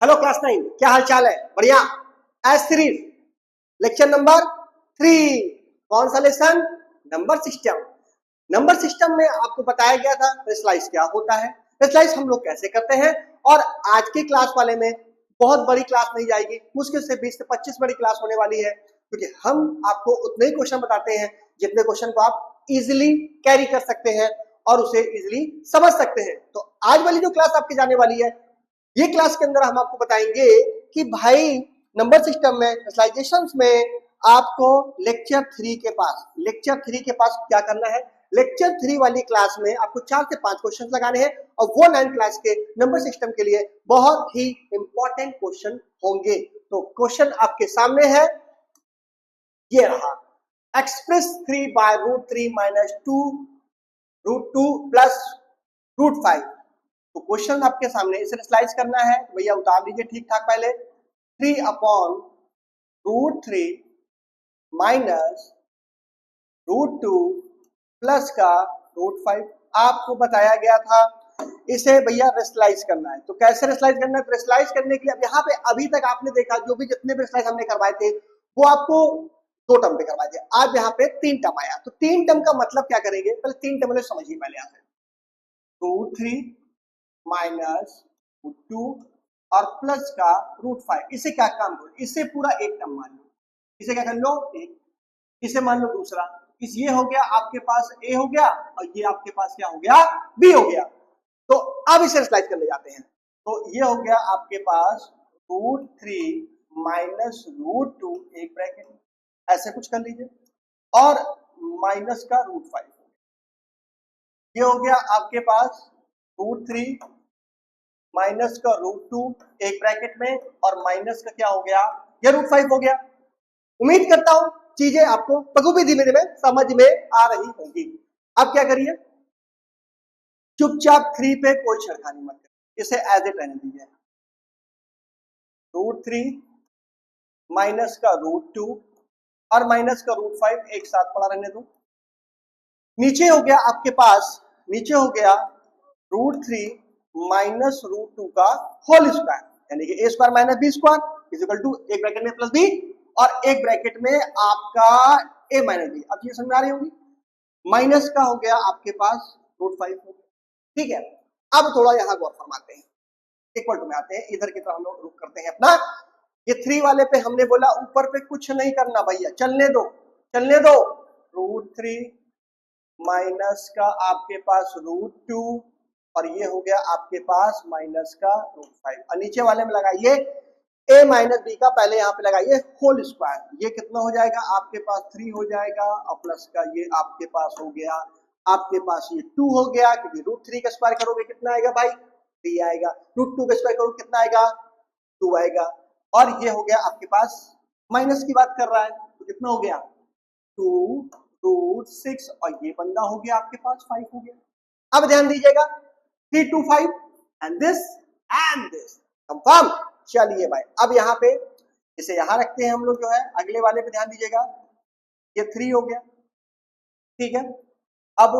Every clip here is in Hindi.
हेलो क्लास 9, क्या हाल चाल है? बढ़िया। S series lecture number 3। कौन सा lesson? Number system. Number system में आपको बताया गया था रेशनलाइज क्या होता है, रेशनलाइज हम लोग कैसे करते हैं। और आज की क्लास वाले में बहुत बड़ी क्लास नहीं जाएगी, मुश्किल से 20 से 25 बड़ी क्लास होने वाली है, क्योंकि हम आपको उतने ही क्वेश्चन बताते हैं जितने क्वेश्चन को आप इजिली कैरी कर सकते हैं और उसे इजिली समझ सकते हैं। तो आज वाली जो क्लास आपकी जाने वाली है, ये क्लास के अंदर हम आपको बताएंगे कि भाई नंबर सिस्टम में स्पेशलाइजेशंस में आपको लेक्चर 3 के पास क्या करना है। लेक्चर 3 वाली क्लास में आपको 4 से 5 क्वेश्चन लगाने हैं और वो 9 क्लास के नंबर सिस्टम के लिए बहुत ही इंपॉर्टेंट क्वेश्चन होंगे। तो क्वेश्चन आपके सामने है, ये रहा। Express 3/√3 minus 2√2 plus √5। तो क्वेश्चन आपके सामने, इसे स्लाइस करना है भैया, उतार लीजिए ठीक ठाक। पहले 3/√3 माइनस √2 प्लस का √5 आपको बताया गया था। इसे भैया रेशनलाइज करना है। तो कैसे रेशनलाइज करना है? तो रेशनलाइज करने के लिए अब यहाँ पे अभी तक आपने देखा जो भी जितने भी रेशनलाइज हमने करवाए थे वो आपको 2 टर्म पे करवाए थे। आज यहाँ पे 3 टर्म आया, तो 3 टर्म का मतलब क्या करेंगे, पहले 3 टर्म समझिए। पहले यहाँ से √3 माइनस √2 और प्लस का √5, इसे क्या काम करो, इसे पूरा एक टर्म मान लो। इसे क्या कर लो? एक। इसे मान लो दूसरा। इस ये हो गया आपके पास ए हो गया और ये आपके पास क्या हो गया? बी हो गया। तो अब इसे स्लाइड करने जाते हैं। तो ये हो गया आपके पास √3 माइनस √2 एक ब्रैकेट में, ऐसे कुछ कर लीजिए, और माइनस का √5। ये हो गया आपके पास √3 माइनस का √2 एक ब्रैकेट में, और माइनस का क्या हो गया? ये √5 हो गया। उम्मीद करता हूं चीजें आपको बखूबी धीमे धीमे समझ में आ रही होंगी। अब क्या करिए, चुपचाप 3 पे कोई छेड़खानी मत करिए, इसे एज इट रहने दीजिए। √3 माइनस का √2 और माइनस का √5 एक साथ पड़ा रहने दो। नीचे हो गया आपके पास, नीचे हो गया √3 माइनस √2 का होल स्क्वायर, यानी कि a square minus b square is equal to एक ब्रैकेट में प्लस b और एक ब्रैकेट में आपका a माइनस b। अब ये समझ आ रही होगी। माइनस का हो गया आपके पास √5 हो गया, ठीक है। अब थोड़ा यहां गौर फरमाते हैं, इक्वल टू में आते हैं, इधर की तरफ हम लोग रुक करते हैं अपना। ये 3 वाले पे हमने बोला ऊपर पे कुछ नहीं करना भैया, चलने दो चलने दो। √3 माइनस का आपके पास √2 और ये हो गया आपके पास माइनस का √5, और नीचे वाले में लगाइए a माइनस बी का, पहले यहाँ पे लगाइए होल स्क्वायर। ये कितना हो जाएगा आपके पास? 3 हो जाएगा, और प्लस का ये आपके पास हो गया, आपके पास ये 2 हो गया, क्योंकि √3 का स्क्वायर करोगे कितना आएगा भाई? 3 आएगा। √2 का स्क्वायर करोगे कितना आएगा? 2 आएगा। और ये हो गया आपके पास, माइनस की बात कर रहा है तो कितना हो गया? 2√6, और ये बंदा हो गया आपके पास 5 हो गया। अब ध्यान दीजिएगा, 3 2 5 एंड दिस कंफर्म। चलिए भाई, अब यहाँ पे इसे यहाँ रखते हैं हम लोग, जो है अगले वाले पे ध्यान दीजिएगा। ये 3 हो गया, ठीक है। अब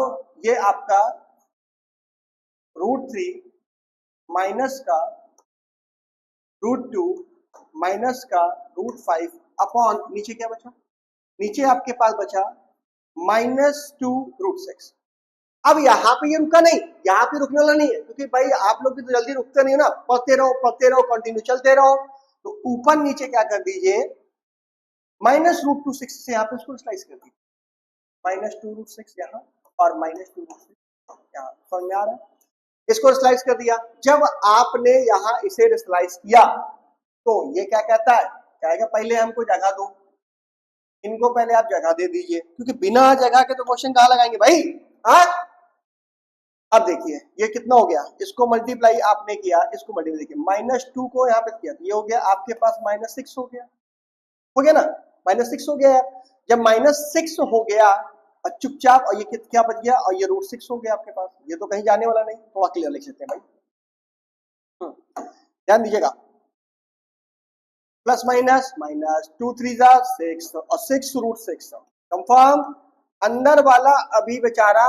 ये आपका √3 माइनस का √2 माइनस का √5 अपॉन नीचे क्या बचा? नीचे आपके पास बचा -2√6। अब यहाँ पे ये रुका नहीं, यहाँ पे रुकने वाला नहीं है, क्योंकि भाई आप लोग भी तो जल्दी रुकते नहीं ना, पढ़ते रहो कंटिन्यू चलते रहो। तो ऊपर नीचे क्या कर दीजिए, -√6 से यहाँ पे इसको स्लाइस कर दीजिए, -2√6 यहाँ और -2√6 यहाँ। समझ में आ रहा है? इसको स्लाइस कर दिया। जब आपने यहाँ इसे स्लाइस किया तो ये क्या कहता है, कहेगा पहले हमको जगह दो, इनको पहले आप जगह दे दीजिए, क्योंकि बिना जगह के तो क्वेश्चन कहाँ लगाएंगे भाई? हाँ, अब देखिए ये कितना हो गया, इसको मल्टीप्लाई आपने किया, इसको मल्टीप्लाई देखिए, -2 को यहाँ पे किया, ये हो गया आपके पास -6 हो गया, हो गया ना? -6 हो गया यार। जब -6 हो गया और चुपचाप, और ये क्या बच गया, और ये √6 हो गया आपके पास, ये तो कहीं जाने वाला नहीं, थोड़ा क्लियर लिख लेते हैं भाई। ध्यान दीजिएगा, प्लस माइनस माइनस 2 3 6 और 6√6 कंफर्म। अंदर वाला अभी बेचारा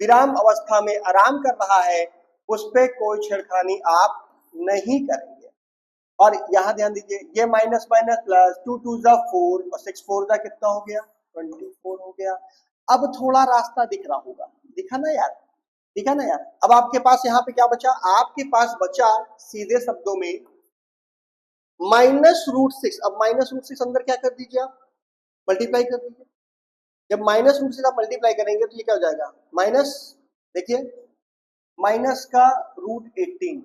विराम अवस्था में आराम कर रहा है, उस पे कोई छेड़खानी आप नहीं करेंगे। और यहाँ ध्यान दीजिए ये माइनस माइनस प्लस, 2 2 जा 4 और 6 4 जा कितना हो गया, 24 हो गया। अब थोड़ा रास्ता दिख रहा होगा, दिखा ना यार, दिखा ना यार। अब आपके पास यहाँ पे क्या बचा, आपके पास बचा सीधे शब्दों में -√6। अब -√6 अंदर क्या कर दीजिए आप, मल्टीप्लाई कर दीजिए। जब -√6 आप मल्टीप्लाई करेंगे तो ये क्या हो जाएगा, माइनस, देखिए माइनस का √18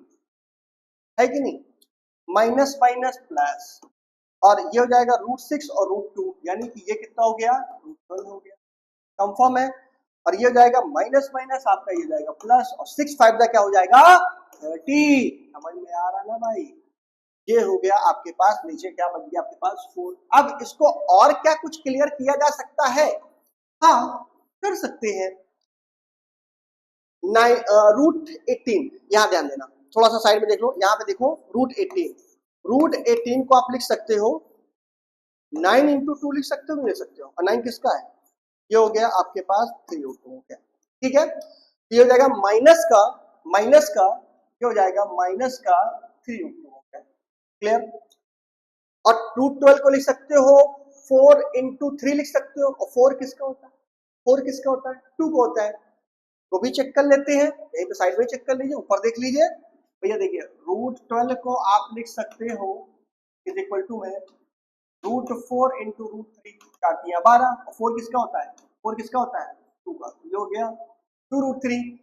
है कि नहीं, माइनस माइनस प्लस, और ये हो जाएगा √6 और √2, यानी कि ये कितना हो गया, √12 हो गया, कंफर्म है। और ये हो जाएगा माइनस माइनस आपका ये जाएगा प्लस, और 6 5 का क्या हो जाएगा 30। समझ में आ रहा ना भाई, ये हो गया आपके पास, नीचे क्या बच गया आपके पास 4। अब इसको और क्या कुछ क्लियर किया जा सकता है, हाँ कर सकते हैं। √18, यहाँ ध्यान देना, थोड़ा सा साइड में देख लो, यहाँ पे देखो √18 को आप लिख सकते हो 9 इंटू 2 लिख सकते हो, नहीं लिख सकते हो, और 9 किसका है, ये हो गया आपके पास 3 हो गया, ठीक है। ये हो जाएगा माइनस का ये हो जाएगा माइनस का 3 हो गया, क्लियर। और √12 को लिख सकते हो 4 इंटू 3 लिख सकते हो, और 4 किसका होता है, 4 किसका होता है, 2 को होता है, तो भी चेक कर लेते हैं, यहीं पे साइड में चेक कर लीजिए, ऊपर देख लीजिए भैया, देखिए √12 को आप लिख सकते हो इज इक्वल टू में √4 इंटू √3 काट दिया 12, और 4 किसका होता है, 4 किसका होता है 2 का, ये हो गया 2√3।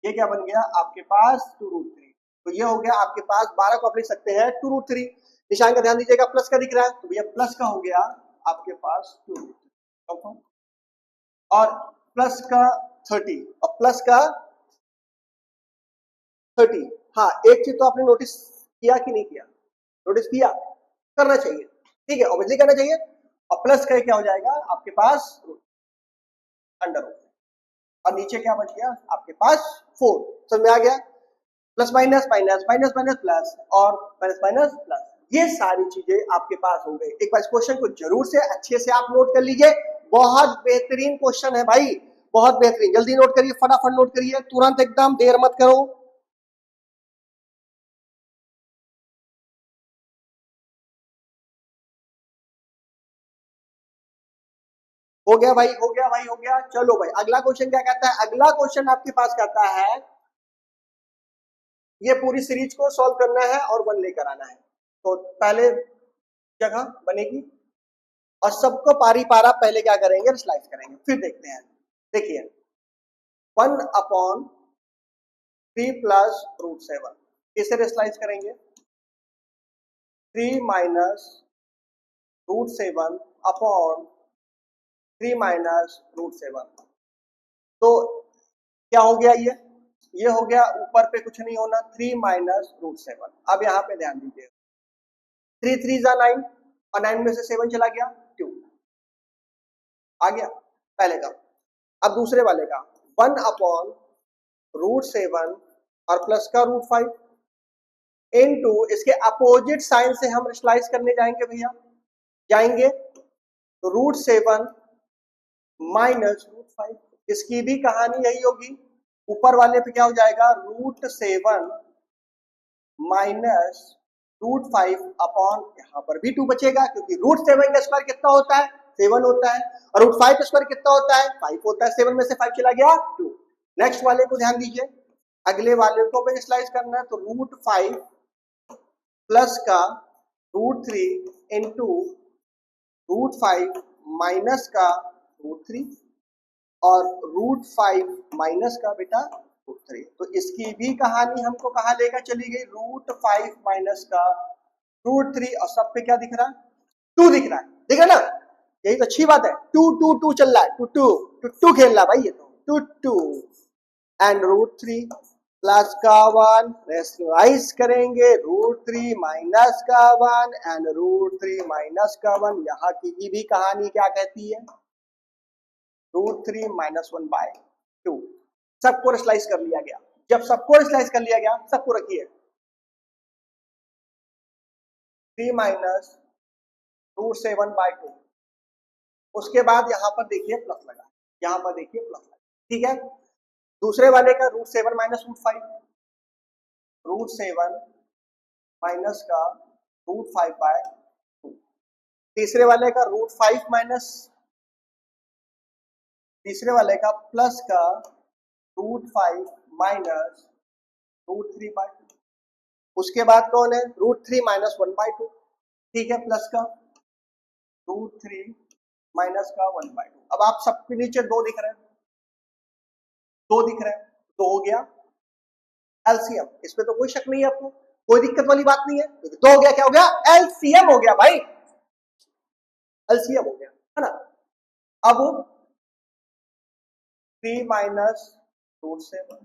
ये क्या बन गया आपके पास 2√3, तो ये हो गया आपके पास 12 को आप लिख सकते हैं 2√3। निशान का ध्यान दीजिएगा, प्लस का दिख रहा है, तो भैया प्लस का हो गया आपके पास 2√3, और प्लस का 30, और प्लस का 30। हाँ एक चीज तो आपने नोटिस किया कि नहीं किया, नोटिस किया, करना चाहिए, ठीक है, ऑब्वियसली करना चाहिए। और प्लस का क्या हो जाएगा आपके पास अंडर, और नीचे क्या बच गया आपके पास 4। समझ में आ गया, plus minus minus minus minus plus, और माइनस माइनस प्लस, ये सारी चीजें आपके पास हो गई। एक बार इस क्वेश्चन को जरूर से अच्छे से आप नोट कर लीजिए, बहुत बेहतरीन क्वेश्चन है भाई, बहुत बेहतरीन, जल्दी नोट करिए, फटाफट नोट करिए, तुरंत एकदम देर मत करो। हो गया भाई, हो गया भाई, हो गया। चलो भाई अगला क्वेश्चन क्या कहता है, अगला क्वेश्चन आपके पास कहता है ये पूरी सीरीज को सॉल्व करना है और 1 लेकर आना है, तो पहले जगह बनेगी, और सबको पारी पारा पहले क्या करेंगे, स्लाइस करेंगे, फिर देखते हैं। देखिए 1/3 प्लस √7 किसे स्लाइस करेंगे, 3 माइनस √7 अपॉन 3 माइनस √7, तो क्या हो गया, ये हो गया, ऊपर पे कुछ नहीं होना, 3 माइनस √7। अब यहाँ पे ध्यान दीजिए, 3 3 जा 9, और 9 में से 7 चला गया 2, आ गया पहले का। अब दूसरे वाले का 1/√7 और प्लस का √5 इनटू, इसके अपोजिट साइन से हम रेशनलाइज करने जाएंगे भैया, जाएंगे, तो √7 माइनस √5, इसकी भी कहानी यही होगी, ऊपर वाले पे क्या हो जाएगा, √7 माइनस √5 अपॉन, यहाँ पर भी 2 बचेगा, क्योंकि √7 का स्क्वायर कितना होता है 7 होता है, और √5 का स्क्वायर कितना होता है 5 होता है, 7 में से 5 चला गया 2। नेक्स्ट वाले को ध्यान दीजिए, अगले वाले को भी स्लाइस करना है, तो √5 प्लस का √3 इंटू √5 माइनस का √3, और √5 माइनस का बेटा √3, तो इसकी भी कहानी हमको कहाँ लेकर चली गई, √5 माइनस का √3, और सब पे क्या दिख रहा है 2 दिख रहा है, दिख रहा है ना, यही तो अच्छी बात है, 2 2 2 चल रहा है, 2 2 2 खेल रहा है भाई, ये तो 2 2 एंड √3 प्लस का 1 रेशनलाइज करेंगे, √3 माइनस का 1 एंड √3 माइनस का 1, यहाँ की भी कहानी क्या कहती है, √3 माइनस 1/2, सबको रेशनलाइज कर लिया गया। जब सबको रेशनलाइज कर लिया गया, सबको रखिए 3 माइनस √7/2, उसके बाद यहां पर देखिए प्लस लगा, यहां पर देखिए प्लस लगा, ठीक है। दूसरे वाले का √7 माइनस √5, √7 माइनस का √5/2, तीसरे वाले का √5 माइनस, तीसरे वाले का प्लस का √5 माइनस √3/2, उसके बाद कौन है √3 माइनस 1/2, ठीक है, प्लस का √3 माइनस का 1/2। अब आप सबके नीचे 2 दिख रहे हैं, 2 दिख रहे हैं, तो हो गया एलसीएम, इसमें तो कोई शक नहीं है आपको, कोई दिक्कत वाली बात नहीं है, तो हो गया, क्या हो गया, एलसीएम हो गया भाई, एलसीएम हो गया, है ना। अब 3 माइनस √7,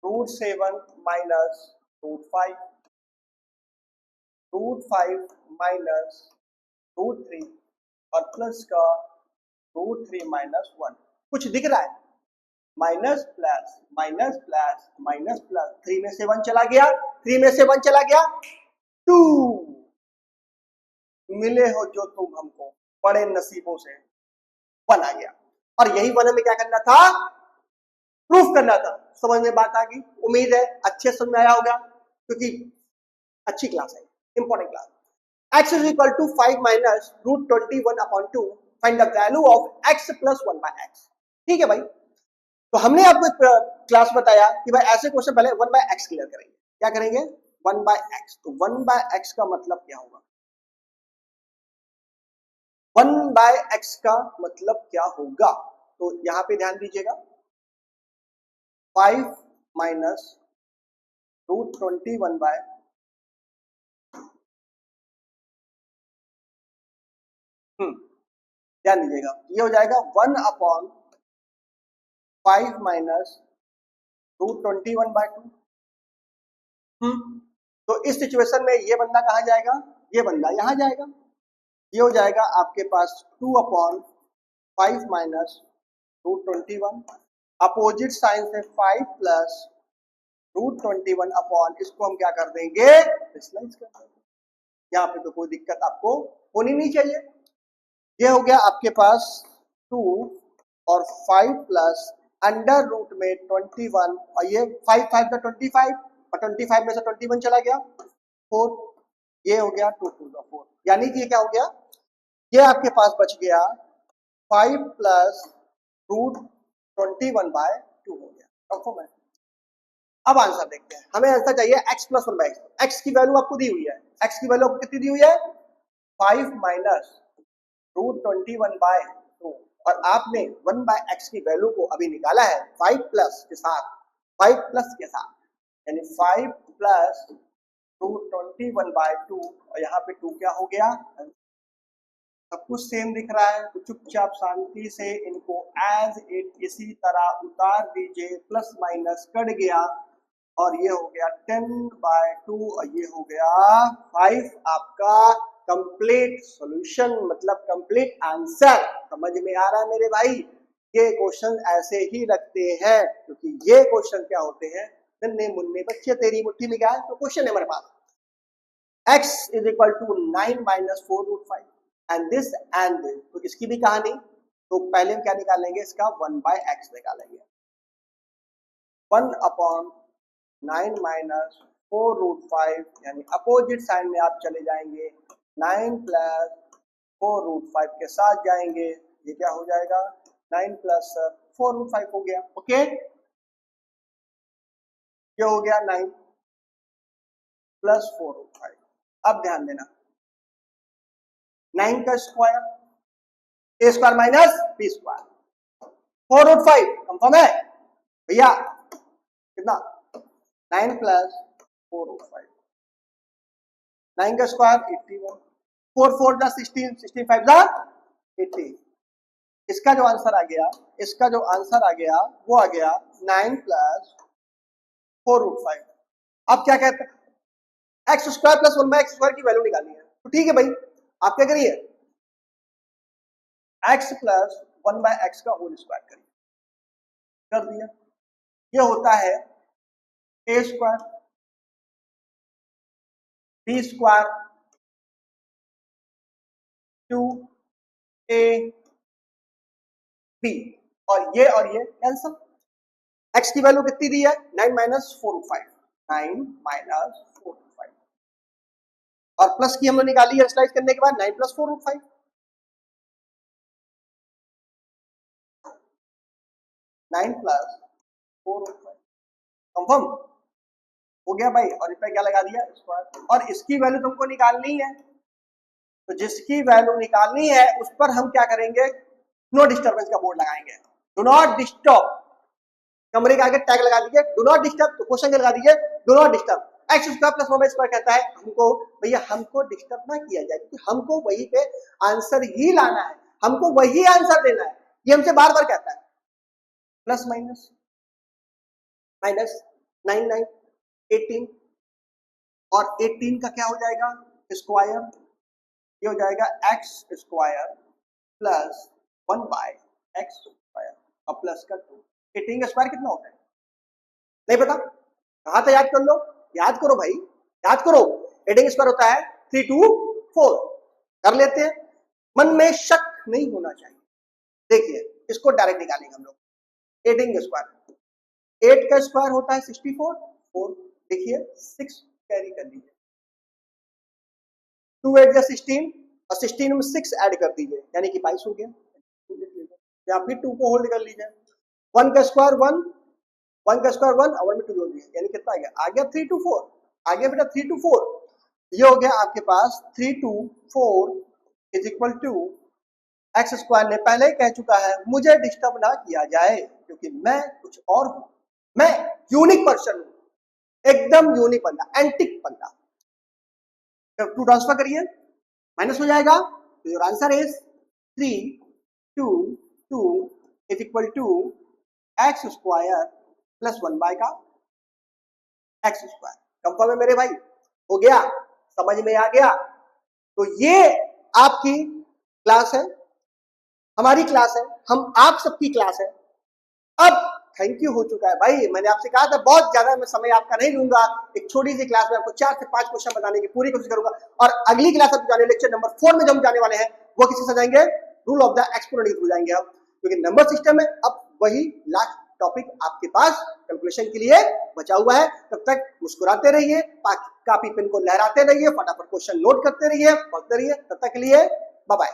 √7 माइनस √5, √5 माइनस √3 और प्लस का √3 माइनस 1, कुछ दिख रहा है, minus plus minus plus minus plus, 3 में से 1 चला गया, 3 में से 1 चला गया, 2 मिले हो जो तुम हमको बड़े नसीबों से, 1 आ गया, और यही 1 में क्या करना था, प्रूफ करना था। समझ में बात आ गई, उम्मीद है अच्छे समझ में आया होगा, क्योंकि अच्छी क्लास है, important class. x is equal to 5 minus √21/2, find the value of x plus 1/x, ठीक है भाई। तो हमने आपको एक क्लास बताया कि भाई ऐसे क्वेश्चन पहले 1/x क्लियर करेंगे, क्या करेंगे 1/x, तो 1/x का मतलब क्या होगा, 1/x का मतलब क्या होगा, तो यहां पे ध्यान दीजिएगा, 5 माइनस √21 बाय, ध्यान दीजिएगा, ये हो जाएगा 1/5 माइनस √21/2। तो इस सिचुएशन में ये बंदा कहाँ जाएगा, ये बंदा यहां जाएगा, ये हो जाएगा आपके पास 2/5 माइनस √21, अपोजिट साइन से 5 प्लस √21 अपॉन, इसको हम क्या कर देंगे, डिस्लाइस कर देंगे, यहाँ पे तो कोई दिक्कत आपको होनी नहीं चाहिए। ये हो गया आपके पास 2 और 5 प्लस अंडर रूट में 21, और ये 5 5 का 25, और 25 में से 21 चला गया 4, ये हो गया 2 2 4, यानी कि ये क्या हो गया, ये आपके पास बच गया 5 प्लस √21/2 हो गया, कंफर्म है। अब आंसर देखते हैं, हमें आंसर चाहिए x प्लस 1/x, x की वैल्यू आपको दी हुई है, x की वैल्यू आपको कितनी दी हुई है, 5 माइनस √21/2, और आपने 1/x की वैल्यू को अभी निकाला है 5 प्लस के साथ, 5 प्लस के साथ, यानी 5 प्लस √21/2, और यहाँ पे 2 क्या हो गया, सब कुछ सेम दिख रहा है, तो चुपचाप शांति से इनको एज इट इसी तरह उतार दीजिए, प्लस माइनस कट गया, और ये हो गया 10/2, और ये हो गया 5, आपका कंप्लीट सॉल्यूशन, मतलब कंप्लीट आंसर। समझ में आ रहा है मेरे भाई, ये क्वेश्चन ऐसे ही रखते हैं, क्योंकि ये क्वेश्चन क्या होते हैं, नन्हे मुन्ने बच्चे तेरी मुट्ठी में, क्या है, तो क्वेश्चन है हमारे पास, x is equal to 9 minus 4√5 and this and this, तो इसकी भी कहानी, तो पहले हम क्या निकालेंगे, इसका 1/x निकालेंगे, 1/9 माइनस 4√5, यानी अपोजिट साइन में आप चले जाएंगे, 9 प्लस 4√5 के साथ जाएंगे, ये क्या हो जाएगा, 9 प्लस 4√5 हो गया, ओके, ये हो गया 9 प्लस 4√5। अब ध्यान देना, 9 का square, a square minus b square, 4√5 confirm है भैया, कितना, 9 प्लस 4√5, 9 का स्क्वायर 81, 4 4 जा 16, 16 5 जा 80, इसका जो आंसर आ गया, इसका जो आंसर आ गया वो आ गया 9 प्लस 4√5। अब क्या कहते हैं, x square plus 1/x square की वैल्यू निकालनी है, तो ठीक है भाई, आप क्या करिए, x प्लस 1/x का होल स्क्वायर करिए, कर दिया, ये होता है a square b square 2ab, और ये कैंसल, x की वैल्यू कितनी दी है, 9 माइनस 4/5, 9 माइनस 4/5 और प्लस की हम लोग निकाली है स्लाइस करने के बाद 9 प्लस 4/5 9 प्लस 4/5 कंफर्म हो गया भाई। और इस पे क्या लगा दिया स्क्वायर और इसकी वैल्यू तुमको निकालनी है तो जिसकी वैल्यू निकालनी है उस पर हम क्या करेंगे नो डिस्टर्बेंस का बोर्ड लगाएंगे। डू नॉट डिस्टर्ब कमरे के आगे टैग लगा दीजिए डू नॉट डिस्टर्ब तो क्वेश्चन के लगा दीजिए do not disturb x square plus 1/2 कहता है हमको भैया हमको डिस्टर्ब ना किया जाए क्योंकि हमको वही पे आंसर ही लाना है हमको वही आंसर देना है ये हमसे बार बार कहता है। प्लस माइनस माइनस 9 9 18 और 18 का क्या हो जाएगा स्क्वायर ये हो जाएगा x square plus 1/x square और प्लस का 2 18 का स्क्वायर कितना होता है नहीं पता कहा था याद कर लो याद करो भाई याद करो 18 स्क्वायर होता है 3 2 4 कर लेते हैं मन में शक नहीं होना चाहिए। देखिए इसको डायरेक्ट निकालेंगे हम लोग 18 का स्क्वायर 8 का स्क्वायर होता है 64 4 देखिए 6 कैरी कर लीजिए 2 8 जा 16 और 16 में 6 ऐड कर दीजिए यानी कि 22 हो गया या फिर 2 को होल्ड कर लीजिए 1 का स्क्वायर 1 का स्क्वायर 1 और 1 में 2 जोड़ दिए यानी कितना आ गया 3 2 4 आ गया बेटा 3 2 4 ये हो गया आपके पास 3 2 4 is equal to x square ने पहले ही कह चुका है मुझे डिस्टर्ब ना किया जाए क्योंकि मैं कुछ और हूं मैं यूनिक पर्सन हूं एकदम यूनिक बंदा एंटिक बंदा। जब 2 ट्रांसफर करिए माइनस हो जाएगा तो your answer is 3 2 2 is equal to x square plus 1 का एक्स स्क्वायर। कंफर्म है मेरे भाई हो गया समझ में आ गया। तो ये आपकी क्लास है हमारी क्लास है हम आप सबकी क्लास है। अब थैंक यू हो चुका है भाई मैंने आपसे कहा था बहुत ज्यादा मैं समय आपका नहीं लूंगा एक छोटी सी क्लास में आपको 4 से 5 क्वेश्चन बताने की पूरी कोशिश करूंगा और अगली क्लास में जाने लेक्चर नंबर 4 में जो हम जाने वाले हैं वो किसके साथ जाएंगे रूल ऑफ द एक्सपोनेंट के थ्रू जाएंगे हम क्योंकि नंबर सिस्टम में अब वही लास्ट टॉपिक आपके पास कैलकुलेशन के लिए बचा हुआ है। तब तक मुस्कुराते रहिए कापी पेन को लहराते रहिए फटाफट क्वेश्चन नोट करते रहिए पढ़ते रहिए तब तक के लिए बाय बाय।